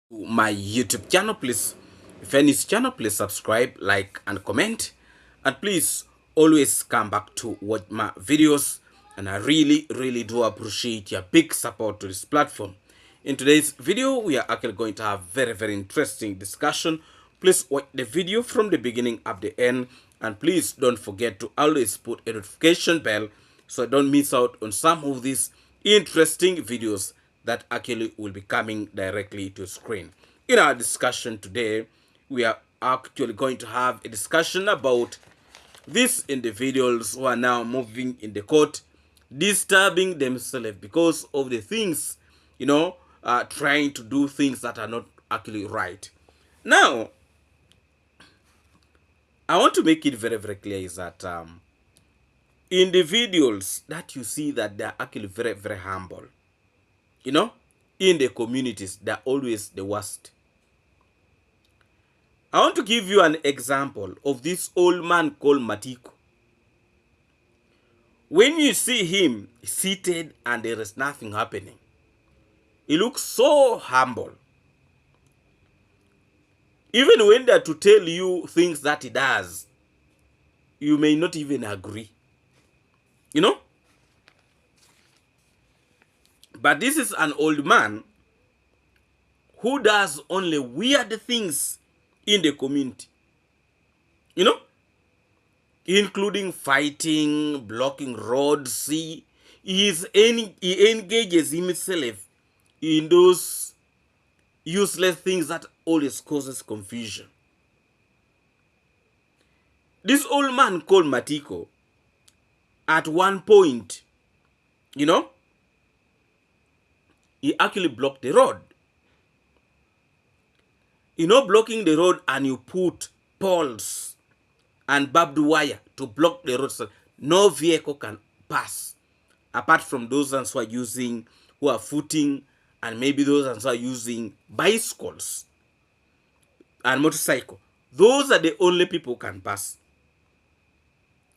My YouTube channel. Please, if any channel, please subscribe, like, and comment. And please always come back to watch my videos. And I really do appreciate your big support to this platform. In today's video, we are actually going to have very interesting discussion. Please watch the video from the beginning up the end. And please don't forget to always put a notification bell so I don't miss out on some of these interesting videos that actually will be coming directly to screen. In our discussion today, we are actually going to have a discussion about these individuals who are now moving in the court, disturbing themselves because of the things, trying to do things that are not actually right. Now, I want to make it very clear is that individuals that you see that they're actually very humble, in the communities, they're always the worst. I want to give you an example of this old man called Matiko. When you see him seated and there is nothing happening, he looks so humble. Even when they're to tell you things that he does, you may not even agree. But this is an old man who does only weird things in the community. Including fighting, blocking roads. He engages himself in those useless things that always causes confusion. This old man called Matiko, at one point, he actually blocked the road. Blocking the road and you put poles and barbed wire to block the road so no vehicle can pass, apart from those ones who are footing, and maybe those ones who are using bicycles and motorcycle. Those are the only people who can pass.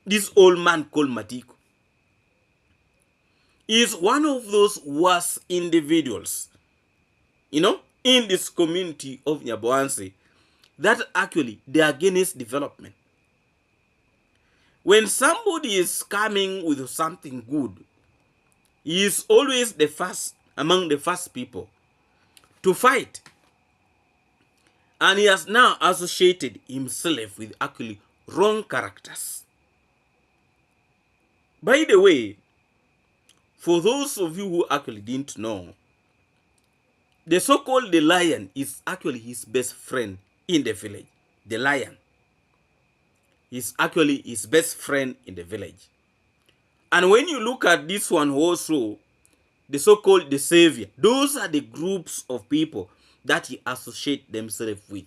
This old man called Matiko is one of those worst individuals, in this community of Nyaboansi, that actually they are against development. When somebody is coming with something good, he is always among the first people to fight. And he has now associated himself with actually wrong characters. By the way, for those of you who actually didn't know, the so-called the lion is actually his best friend in the village. The lion is actually his best friend in the village. And when you look at this one also, the so-called the savior, those are the groups of people that he associates themselves with.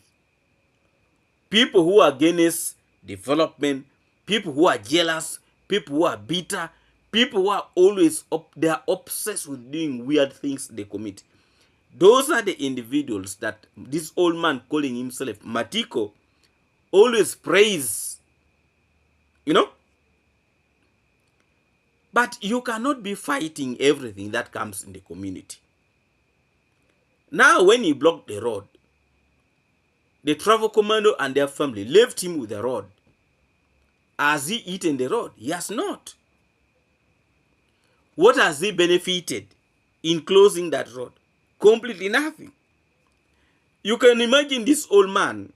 People who are against development, people who are jealous, people who are bitter, people who are always they are obsessed with doing weird things they commit. Those are the individuals that this old man calling himself Matiko always praise. But you cannot be fighting everything that comes in the community. Now when he blocked the road, the travel commando and their family left him with the road. Has he eaten the road? He has not. What has he benefited in closing that road? Completely nothing. You can imagine this old man.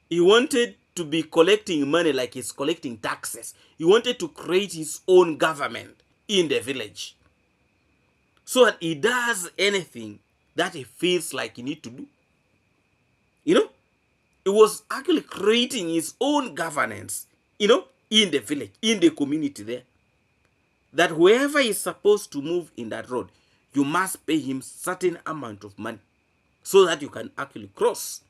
He wanted to be collecting money like he's collecting taxes. He wanted to create his own government in the village, so that he does anything that he feels like he needs to do. He was actually creating his own governance, in the village, in the community there. That whoever is supposed to move in that road, you must pay him certain amount of money so that you can actually cross.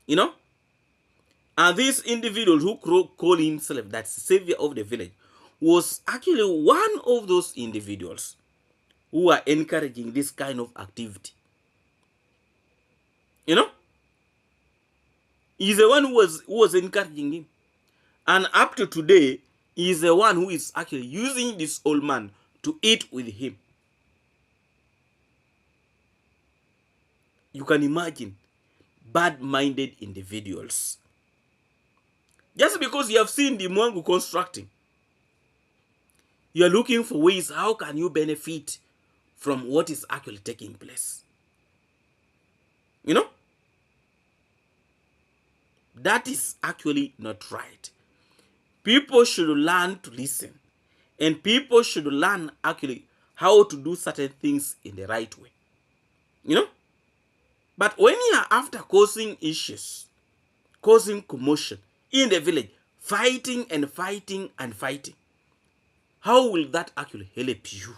And this individual who called himself that savior of the village was actually one of those individuals who are encouraging this kind of activity. He's the one who was encouraging him. And up to today, he's the one who is actually using this old man to eat with him. You can imagine bad-minded individuals. Just because you have seen the Mwangu constructing, you are looking for ways how can you benefit from what is actually taking place. You know? That is actually not right. People should learn to listen. And people should learn actually how to do certain things in the right way. You know? But when you are after causing issues, causing commotion in the village, fighting and fighting and fighting, how will that actually help you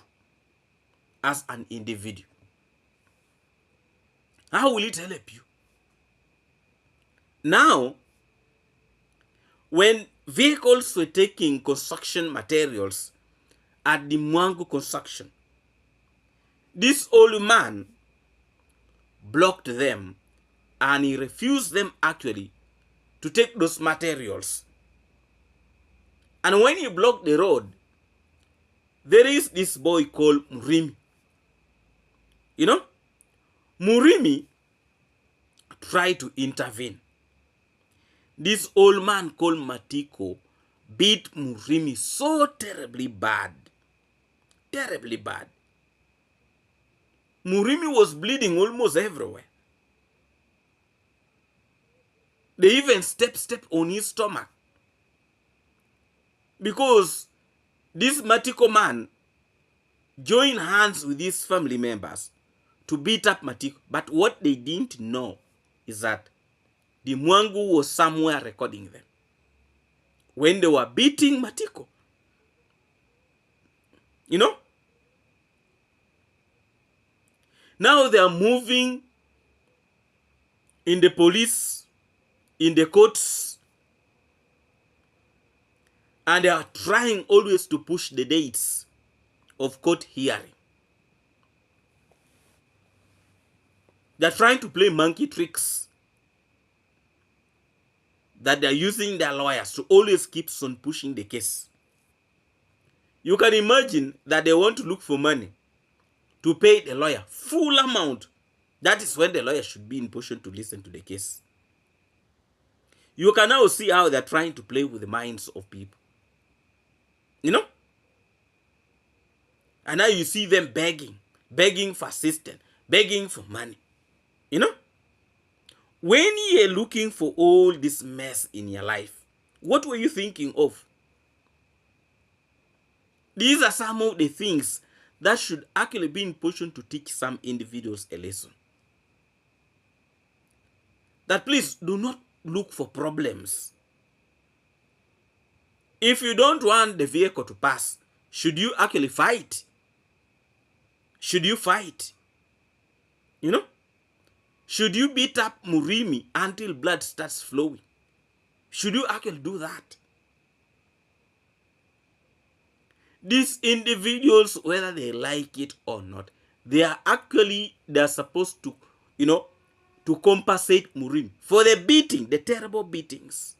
as an individual? How will it help you? Now, when vehicles were taking construction materials at the Mwangu construction, this old man blocked them and he refused them actually to take those materials. And when he blocked the road, there is this boy called Murimi. You know, Murimi tried to intervene. This old man called Matiko beat Murimi so terribly bad. Terribly bad. Murimi was bleeding almost everywhere. They even step on his stomach. Because this Matiko man joined hands with his family members to beat up Matiko. But what they didn't know is that the Mwangu was somewhere recording them when they were beating Matiko. You know? Now they are moving in the police, in the courts, and they are trying always to push the dates of court hearing. They are trying to play monkey tricks. That they are using their lawyers to always keep on pushing the case. You can imagine that they want to look for money to pay the lawyer full amount. That is when the lawyer should be in position to listen to the case. You can now see how they're trying to play with the minds of people. You know? And now you see them begging for assistance, begging for money. You know? When you're looking for all this mess in your life, what were you thinking of? These are some of the things that should actually be in position to teach some individuals a lesson. That please do not look for problems. If you don't want the vehicle to pass, should you actually fight? Should you fight? You know? Should you beat up Murimi until blood starts flowing? Should you actually do that? These individuals, whether they like it or not, they're supposed to, you know, to compensate Murimi for the beating, the terrible beatings.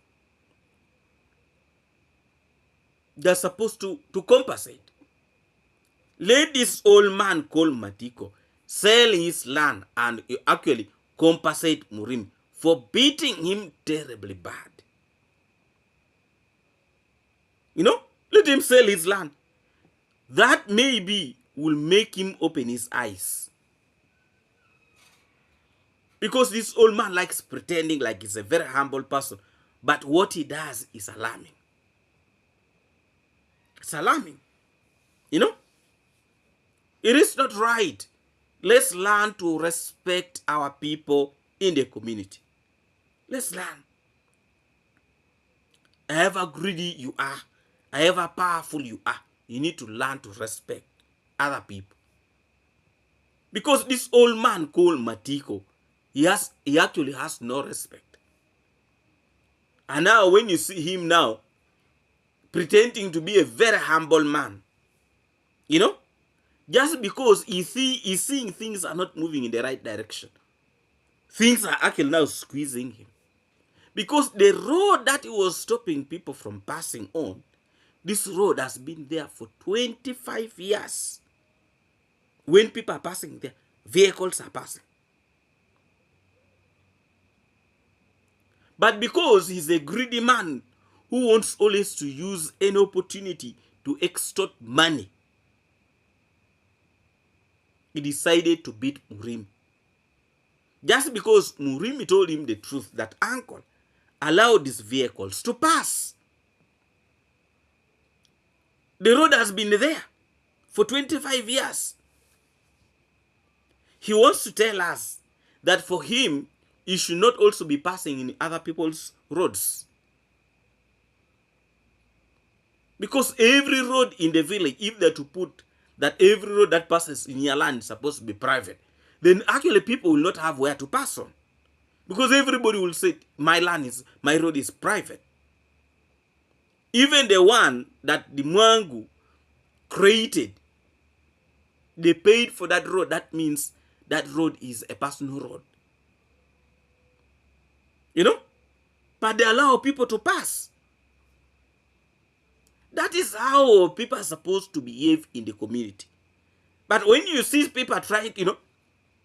They're supposed to compensate. Let this old man called Matiko sell his land and actually compensate Murimi for beating him terribly bad. You know, let him sell his land. That maybe will make him open his eyes. Because this old man likes pretending like he's a very humble person. But what he does is alarming. It's alarming. You know? It is not right. Let's learn to respect our people in the community. Let's learn. However greedy you are, however powerful you are, you need to learn to respect other people. Because this old man called Matiko, he actually has no respect. And now when you see him now, pretending to be a very humble man, you know, just because he's seeing things are not moving in the right direction. Things are actually now squeezing him. Because the road that was stopping people from passing on, this road has been there for 25 years. When people are passing there, vehicles are passing. But because he's a greedy man who wants always to use any opportunity to extort money, he decided to beat Murimi. Just because Murimi told him the truth that uncle, allow these vehicles to pass. The road has been there for 25 years. He wants to tell us that for him, he should not also be passing in other people's roads. Because every road in the village, if they're to put that every road that passes in your land is supposed to be private, then actually people will not have where to pass on. Because everybody will say, my road is private. Even the one that the Mwangu created, they paid for that road. That means that road is a personal road. You know? But they allow people to pass. That is how people are supposed to behave in the community. But when you see people trying, you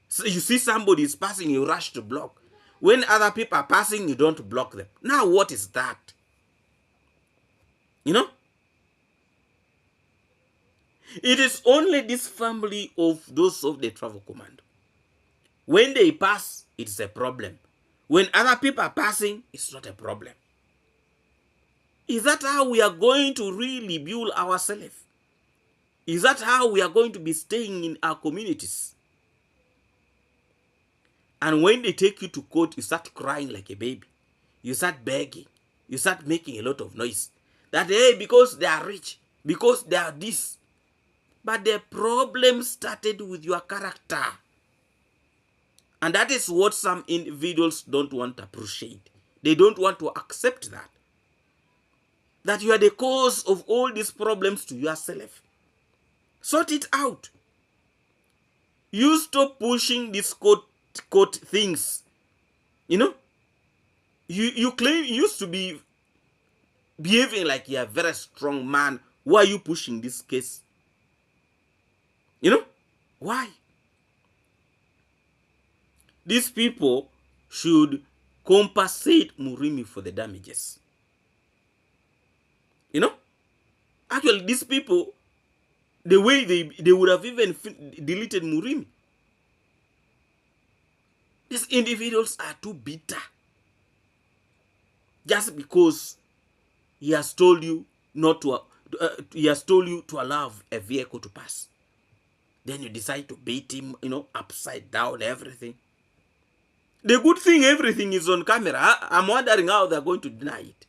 see somebody is passing, you rush to block. When other people are passing, you don't block them. Now what is that? You know? It is only this family of those of the travel command. When they pass, it's a problem. When other people are passing, it's not a problem. Is that how we are going to really build ourselves? Is that how we are going to be staying in our communities? And when they take you to court, you start crying like a baby. You start begging. You start making a lot of noise. That, hey, because they are rich, because they are this. But the problem started with your character. And that is what some individuals don't want to appreciate. They don't want to accept that. That you are the cause of all these problems to yourself. Sort it out. You stop pushing these court things. You know? You claim you used to be behaving like you're a very strong man. Why are you pushing this case? You know? Why? These people should compensate Murimi for the damages. You know? Actually, these people, the way they would have even deleted Murimi. These individuals are too bitter. Just because he has told you not to, he has told you to allow a vehicle to pass. Then you decide to beat him, upside down, everything. The good thing, everything is on camera. I'm wondering how they're going to deny it.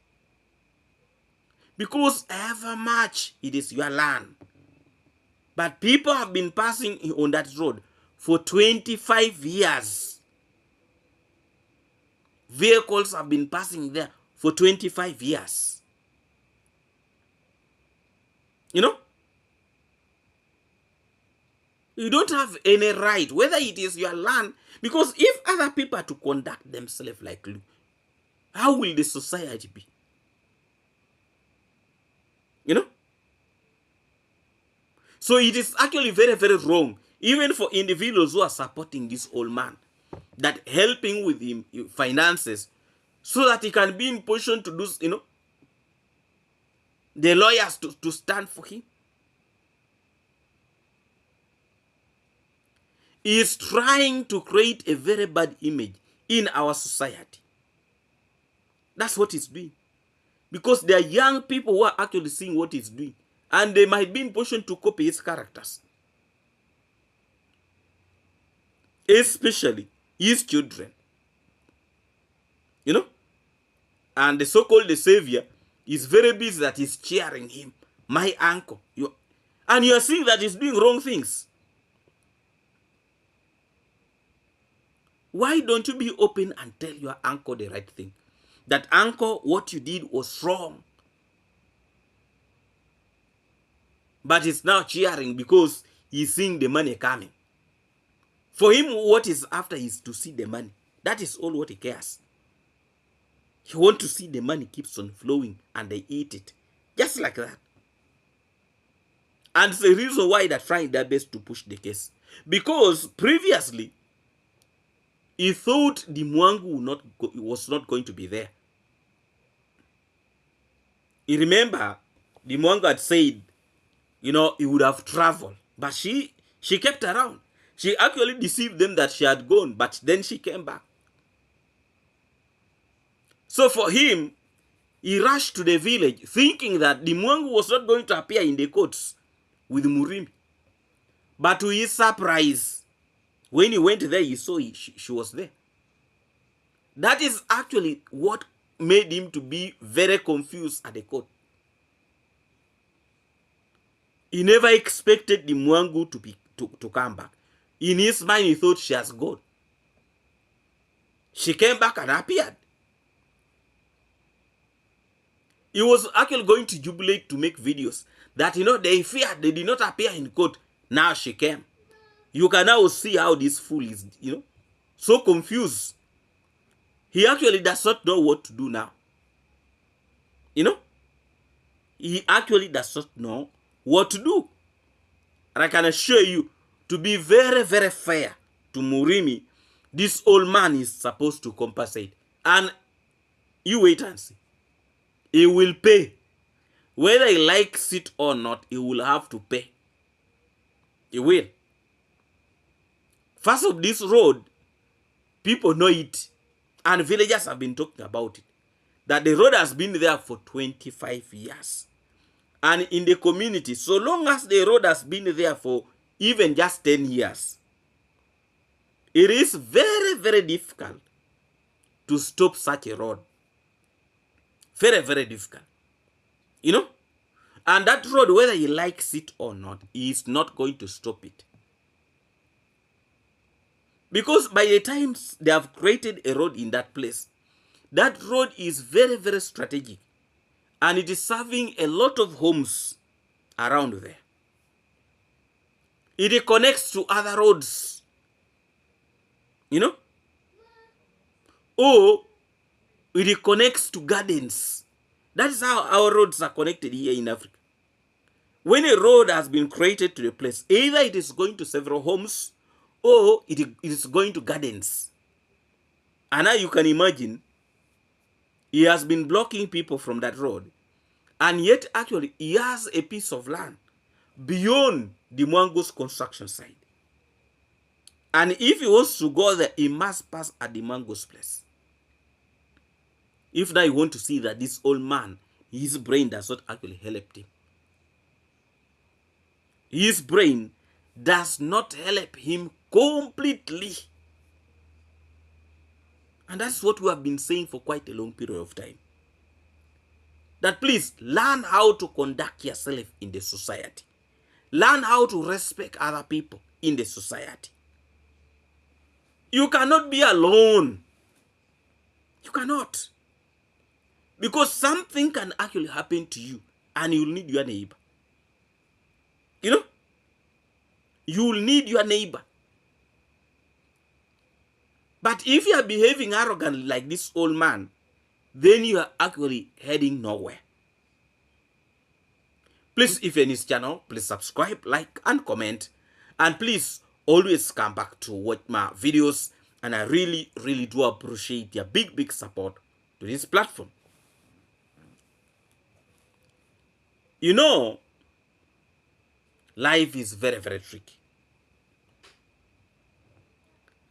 Because however much it is your land. But people have been passing on that road for 25 years. Vehicles have been passing there for 25 years. You know? You don't have any right, whether it is your land, because if other people are to conduct themselves like you, how will the society be? You know? So it is actually very, very wrong, even for individuals who are supporting this old man, that helping with him finances, so that he can be in position to do, the lawyers to stand for him. He is trying to create a very bad image in our society. That's what he's doing. Because there are young people who are actually seeing what he's doing. And they might be in position to copy his characters. Especially his children. You know? And the so-called savior is very busy that he's cheering him. My uncle. And you are seeing that he's doing wrong things. Why don't you be open and tell your uncle the right thing? That, uncle, what you did was wrong. But he's now cheering because he's seeing the money coming. For him, what is after is to see the money. That is all what he cares. He wants to see the money keeps on flowing and they eat it. Just like that. And it's the reason why they're trying their best to push the case. Because previously, he thought the Mwangu was not going to be there. You remember, the monk had said, you know, he would have traveled. But she kept around. She actually deceived them that she had gone, but then she came back. So for him, he rushed to the village thinking that the monk was not going to appear in the courts with Murimi. But to his surprise, when he went there, he saw she was there. That is actually what made him to be very confused at the court. He never expected the Mwangu to come back. In his mind, he thought she has gone. She came back and appeared. He was actually going to jubilate to make videos that, you know, they feared they did not appear in court. Now she came. You can now see how this fool is, you know, so confused. He actually does not know what to do now. You know, he actually does not know what to do. And I can assure you, to be very, very fair to Murimi, this old man is supposed to compensate. And you wait and see. He will pay. Whether he likes it or not, he will have to pay. He will. First of this road, people know it. And villagers have been talking about it. That the road has been there for 25 years. And in the community, so long as the road has been there for even just 10 years, it is very, very difficult to stop such a road. Very, very difficult. You know? And that road, whether he likes it or not, he is not going to stop it. Because by the time they have created a road in that place, that road is very, very strategic. And it is serving a lot of homes around there. It connects to other roads. You know? Or it connects to gardens. That is how our roads are connected here in Africa. When a road has been created to the place, either it is going to several homes or it is going to gardens. And now you can imagine, he has been blocking people from that road. And yet, actually, he has a piece of land beyond the Mwango's construction site. And if he wants to go there, he must pass at the Mwango's place. If now you want to see that this old man, his brain does not actually help him. His brain does not help him completely. And that's what we have been saying for quite a long period of time. That please learn how to conduct yourself in the society. Learn how to respect other people in the society. You cannot be alone. You cannot. Because something can actually happen to you and you'll need your neighbor. You know? You'll need your neighbor. But if you are behaving arrogantly like this old man, then you are actually heading nowhere. Please, if you're in this channel, please subscribe, like, and comment. And please always come back to watch my videos. And I really, really do appreciate your big, big support to this platform. You know, life is very, very tricky.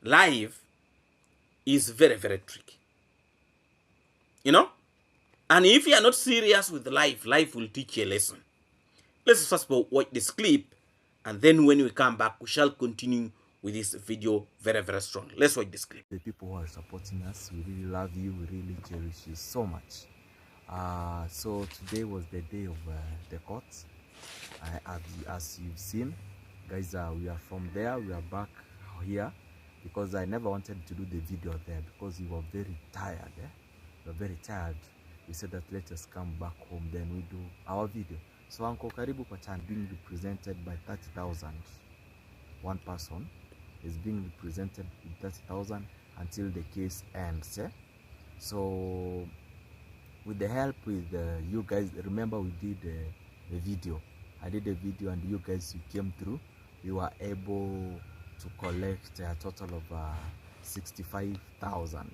Life is very, very tricky. You know? And if you are not serious with life, life will teach you a lesson. Let's first of all watch this clip, and then when we come back, we shall continue with this video very, very strong. Let's watch this clip. The people who are supporting us, we really love you, we really cherish you so much. So today was the day of the court. As you've seen, guys, we are from there, we are back here, because I never wanted to do the video there because we were very tired. We were very tired. We said that let us come back home, then we do our video. So Uncle Karibu Pachan being represented by 30,000. One person is being represented with 30,000 until the case ends. So with the help with you guys, remember we did a video. I did a video and you guys, you came through. We were able to collect a total of 65,000.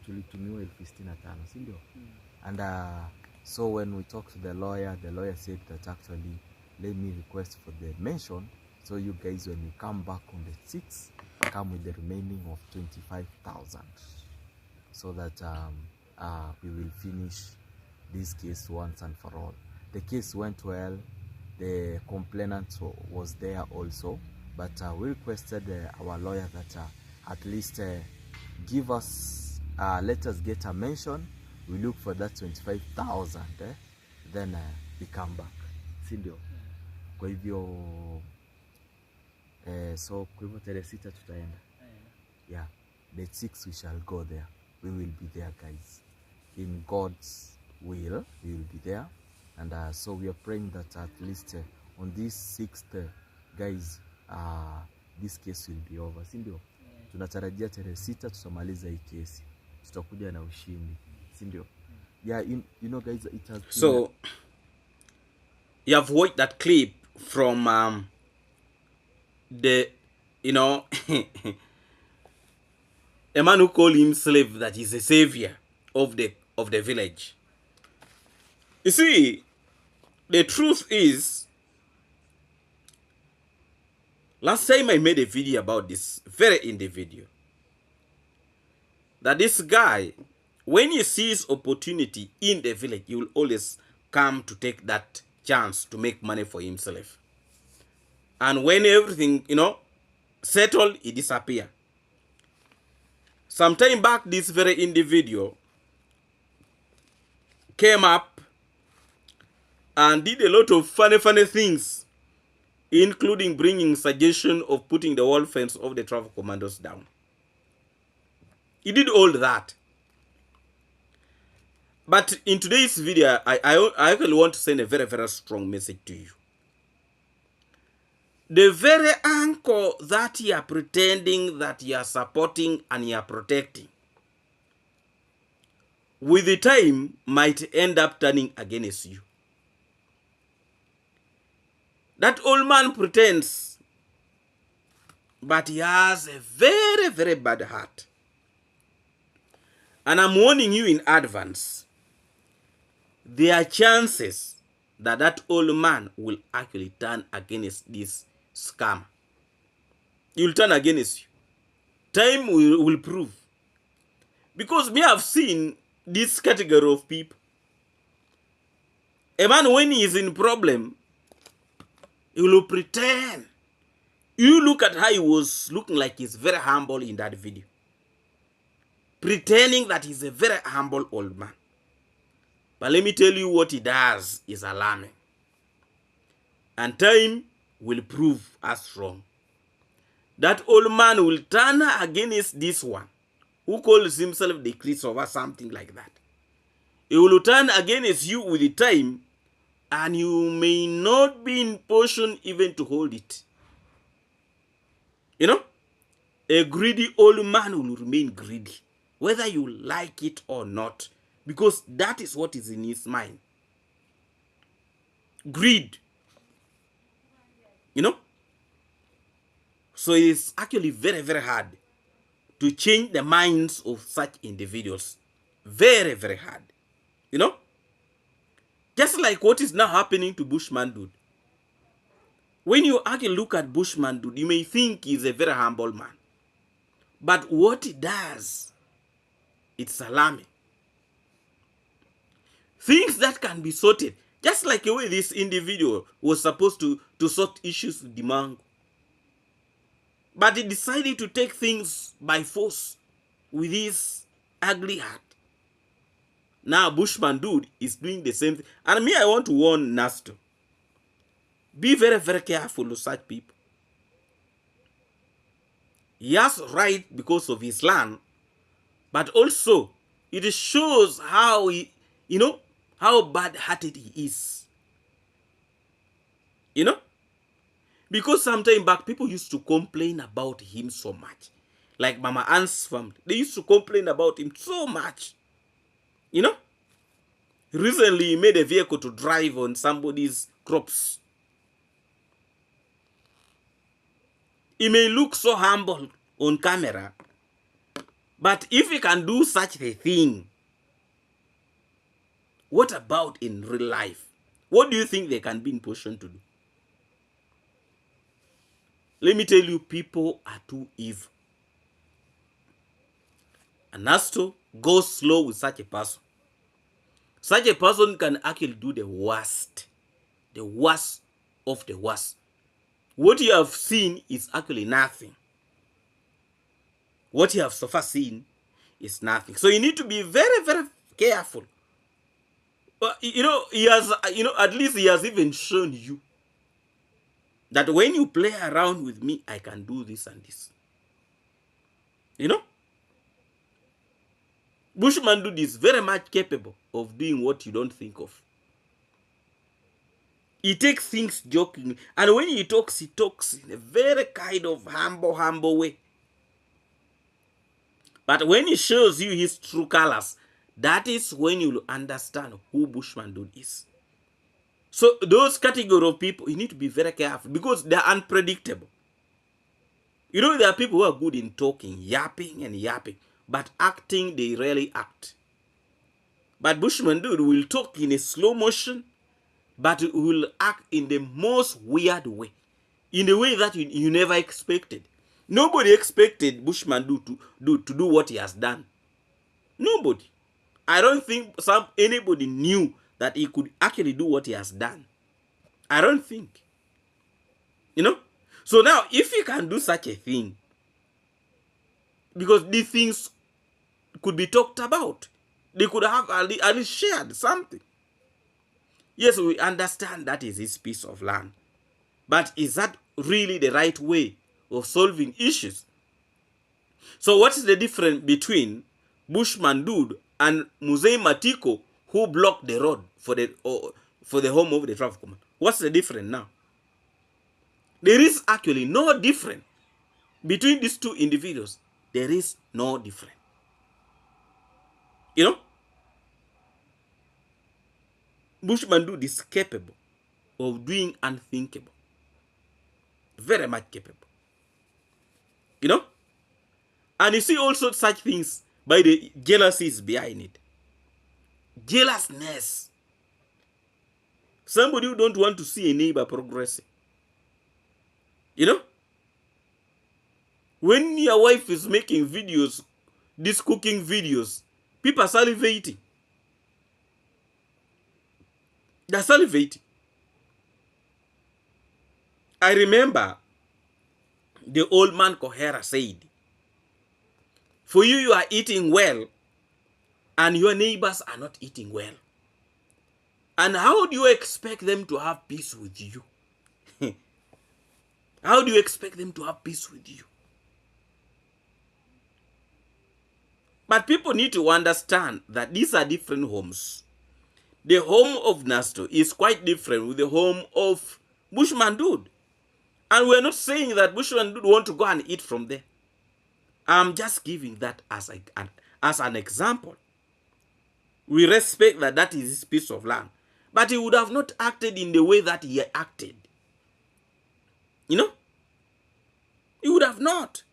tulitumiwa 65,000, si ndio? And so when we talked to the lawyer said that actually let me request for the mention, so you guys when you come back on the 6th, come with the remaining of 25,000, so that we will finish this case once and for all. The case went well. The complainant was there also, but we requested our lawyer that at least give us, let us get a mention. We look for that 25,000 then we come back, si ndio? Kwa hivyo so kwa hivyo tarehe 6 tutaenda, yeah, the 6 we shall go there. We will be there, guys, in God's will. We will be there. And so we are praying that at least on this 6th, guys, this case will be over, si ndio? Tunatarajia tarehe 6 tutamaliza hii kesi, tutakuja na ushindi, si ndio? Yeah, you know guys, it has been... So you have watched that clip from the, you know, a man who called himself that he's a savior of the village. You see, the truth is, last time I made a video about this very individual, that this guy, when he sees opportunity in the village, he will always come to take that chance to make money for himself. And when everything, you know, settled, he disappear. Sometime back, this very individual came up and did a lot of funny things, including bringing suggestion of putting the wall fence of the traffic commandos down. He did all that. But in today's video, I actually want to send a very strong message to you. The very anchor that you are pretending that you are supporting and you are protecting, with the time might end up turning against you. That old man pretends, but he has a very bad heart. And I'm warning you in advance, there are chances that that old man will actually turn against this scam. He will turn against you. Time will prove. Because me have seen this category of people. A man, when he is in problem, he will pretend. You look at how he was looking like he's very humble in that video. Pretending that he's a very humble old man. But let me tell you, what he does is alarming. And time will prove us wrong. That old man will turn against this one, who calls himself the Christopher, something like that. He will turn against you with the time, and you may not be in position even to hold it. You know, a greedy old man will remain greedy, whether you like it or not, because that is what is in his mind. Greed. You know? So it's actually very hard to change the minds of such individuals. Very hard. You know? Just like what is now happening to Bushman Dude. When you actually look at Bushman Dude, you may think he's a very humble man. But what he does, it's alarming. Things that can be sorted. Just like the way this individual was supposed to sort issues with the mango. But he decided to take things by force with his ugly heart. Now Bushman Dude is doing the same thing. And me, I want to warn Nasto. Be very careful of such people. He has right because of his land. But also, it shows how he, you know, how bad-hearted he is. You know? Because sometime back, people used to complain about him so much. Like Mama Ann's family. They used to complain about him so much. You know? Recently, he made a vehicle to drive on somebody's crops. He may look so humble on camera, But if he can do such a thing, what about in real life? What do you think they can be in position to do? Let me tell you, people are too evil. And as to go slow with such a person. Such a person can actually do the worst of the worst. What you have seen is actually nothing. What you have so far seen is nothing. So you need to be very, very careful. But he has, at least he has even shown you that when you play around with me, I can do this and this. Bushman Dude is very much capable of doing what you don't think of. He takes things jokingly, and when he talks in a very kind of humble way. But when he shows you his true colors, that is when you'll understand who Bushman Dude is. So those category of people, you need to be very careful because they're unpredictable. There are people who are good in talking, yapping, but acting, they rarely act. But Bushman Dude will talk in a slow motion, but will act in the most weird way, in a way that you never expected. Nobody expected Bushman Dude to do what he has done. Nobody. I don't think anybody knew that he could actually do what he has done. I don't think. So now, if he can do such a thing, because these things could be talked about, they could have at least shared something. Yes, we understand that is his piece of land. But is that really the right way of solving issues? So what is the difference between Bushman Dude and Mzee Matiko, who blocked the road for the home of the traffic command? What's the difference now? There is actually no difference between these two individuals. There is no difference. Bushman Dude is capable of doing unthinkable. Very much capable. And you see also such things by the jealousies behind it. Jealousness. Somebody who don't want to see a neighbor progressing. When your wife is making videos, these cooking videos, people are salivating. They're salivating. I remember the old man Kohera said, for you are eating well, and your neighbors are not eating well. And how do you expect them to have peace with you? How do you expect them to have peace with you? But people need to understand that these are different homes. The home of Nasto is quite different with the home of Bushman Dude. And we're not saying that Bushman Dude want to go and eat from there. I'm just giving that as an example. We respect that is his piece of land. But he would have not acted in the way that he acted. He would have not.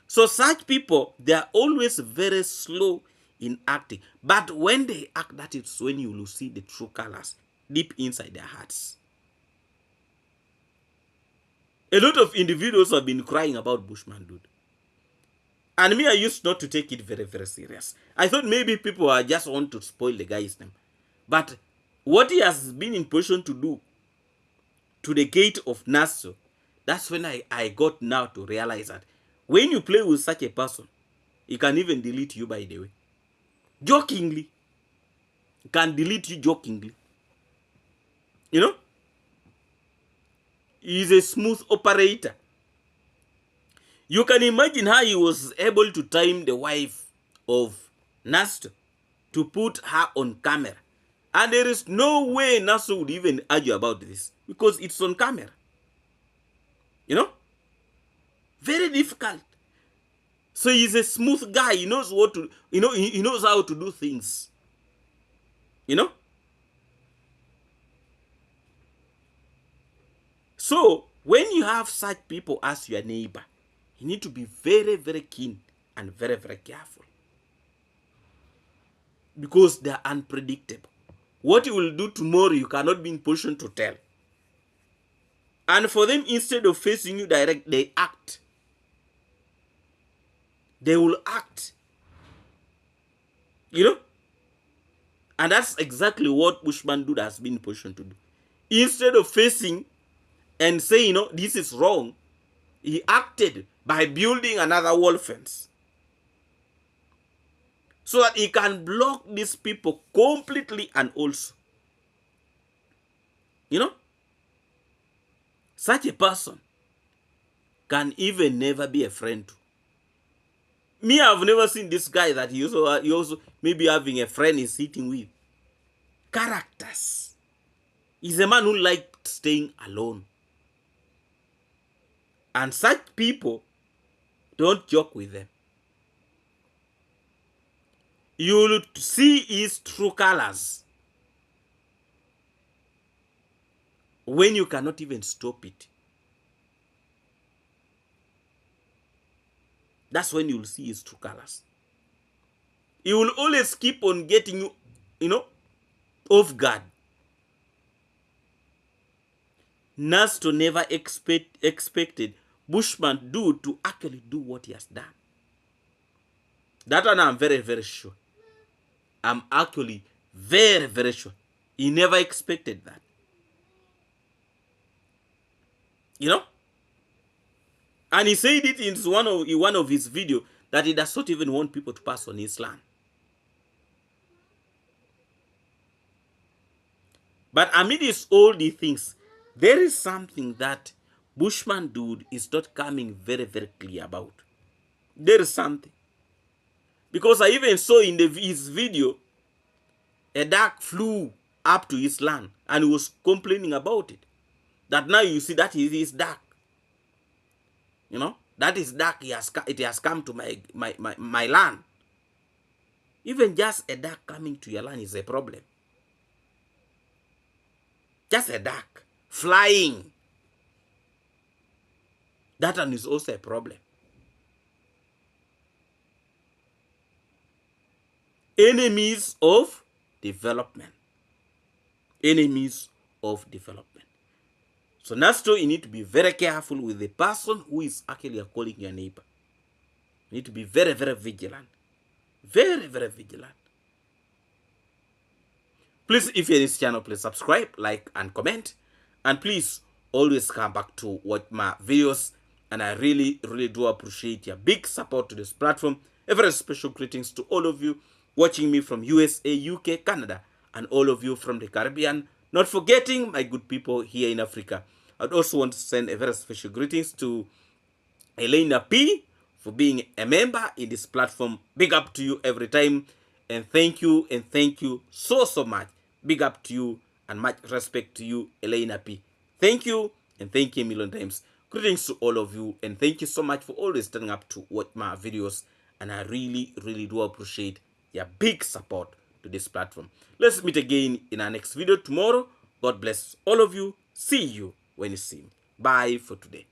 So such people, they are always very slow in acting. But when they act, that is when you will see the true colors deep inside their hearts. A lot of individuals have been crying about Bushman Dude. And me, I used not to take it very, very serious. I thought maybe people are just want to spoil the guy's name. But what he has been in position to do to the gate of Nassau, that's when I got now to realize that when you play with such a person, he can even delete you, by the way. Jokingly. He can delete you jokingly. He's a smooth operator. You can imagine how he was able to time the wife of Nasto to put her on camera. And there is no way Nasto would even argue about this because it's on camera. Very difficult. So he's a smooth guy. He knows what to, he knows how to do things. So when you have such people as your neighbor, you need to be very, very keen and very, very careful. Because they are unpredictable. What you will do tomorrow, you cannot be in position to tell. And for them, instead of facing you direct, they act. They will act. You know? And that's exactly what Bushman Dude has been in position to do. Instead of facing and saying, this is wrong, he acted by building another wall fence. So that he can block these people completely. And also, such a person can even never be a friend to. Me, I've never seen this guy that he also maybe having a friend he's sitting with. Characters. He's a man who liked staying alone. And such people, don't joke with them. You'll see his true colors when you cannot even stop it. That's when you'll see his true colors. He will always keep on getting you, off guard. Nasto never expected Bushman Dude to actually do what he has done. That one I'm very, very sure. I'm actually very, very sure. He never expected that. And he said it in one of his videos that he does not even want people to pass on his land. But amidst all these things, there is something that Bushman Dude is not coming very, very clear about. There is something. Because I even saw in his video, a duck flew up to his land and he was complaining about it. That now you see that it is duck. That is duck. It has come to my land. Even just a duck coming to your land is a problem. Just a duck flying. That one is also a problem. Enemies of development. Enemies of development. So Nasto, you need to be very careful with the person who is actually calling your neighbor. You need to be very, very vigilant. Very, very vigilant. Please, if you're in this channel, please subscribe, like, and comment. And please always come back to watch my videos. And I really, really do appreciate your big support to this platform. A very special greetings to all of you watching me from USA, UK, Canada, and all of you from the Caribbean. Not forgetting my good people here in Africa. I'd also want to send a very special greetings to Elena P for being a member in this platform. Big up to you every time. And thank you so, so much. Big up to you and much respect to you, Elena P. Thank you and thank you a million times. Greetings to all of you and thank you so much for always turning up to watch my videos. And I really, really do appreciate your big support to this platform. Let's meet again in our next video tomorrow. God bless all of you. See you when you see me. Bye for today.